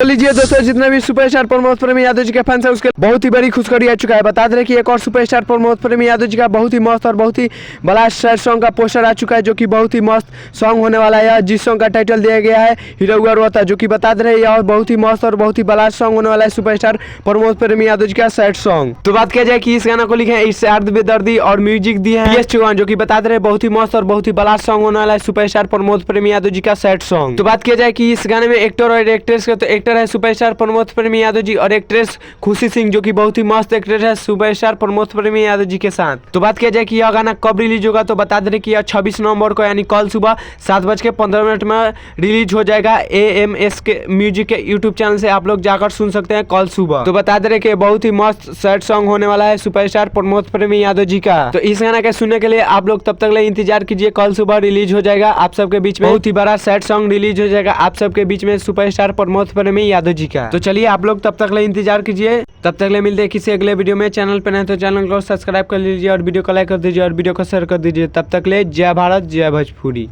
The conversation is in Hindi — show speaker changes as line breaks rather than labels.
लीजिए दोस्तों, जितने भी सुपरस्टार प्रमोद प्रेमी यादव जी के फैंस है उसके बहुत ही बड़ी खुशखबरी आ चुका है। बता दें कि एक और सुपरस्टार प्रमोद प्रेमी यादव जी का बहुत ही मस्त और बहुत ही बड़ा सैड सॉन्ग का पोस्टर आ चुका है, जो कि बहुत ही मस्त सॉन्ग होने वाला है। जिस सॉन्ग का टाइटल दिया गया है हीरो रोता, जो कि बता दे रहे बहुत ही मस्त और बहुत ही बड़ा सॉन्ग होने वाला है सुपरस्टार प्रमोद प्रेमी यादव जी का सैड सॉन्ग। तो बात किया जाए कि इस गाना को लिखे हैं इरशाद बेदर्दी और म्यूजिक दिए हैं PS चौहान, जो कि बता दे रहे बहुत ही मस्त और बहुत ही बड़ा सॉन्ग होने वाला है सुपरस्टार प्रमोद प्रेमी यादव जी का सैड सॉन्ग। तो बात किया जाए कि इस गाने में एक्टर और एक्ट्रेस का, तो एक्टर है सुपरस्टार प्रमोद प्रेमी यादव जी और एक्ट्रेस खुशी सिंह, जो कि बहुत ही मस्त एक्ट्रेस है सुपरस्टार प्रमोद प्रेमी यादव जी के साथ। तो बात किया जाए कि यह गाना कब रिलीज होगा, तो बता दें कि यह 26 नवंबर को यानी कल सुबह 7:15 में रिलीज हो जाएगा। AMS के म्यूजिक के यूट्यूब चैनल से आप लोग जाकर सुन सकते हैं कल सुबह। तो बता दे कि बहुत ही मस्त सैड सॉन्ग होने वाला है सुपरस्टार प्रमोद प्रेमी यादव जी का। तो इस गाना के सुनने के लिए आप लोग तब तक ले इंतजार कीजिए, कल सुबह रिलीज हो जाएगा। आप सबके बीच में बहुत ही बड़ा सैड सॉन्ग रिलीज हो जाएगा आप सबके बीच में सुपरस्टार प्रमोद प्रेमी यादव जी का। तो चलिए आप लोग तब तक ले इंतजार कीजिए, तब तक ले मिलते हैं किसी अगले वीडियो में। चैनल पर नहीं तो चैनल को सब्सक्राइब कर लीजिए और वीडियो को लाइक कर दीजिए और वीडियो को शेयर कर दीजिए। तब तक ले जय भारत जय भोजपुरी।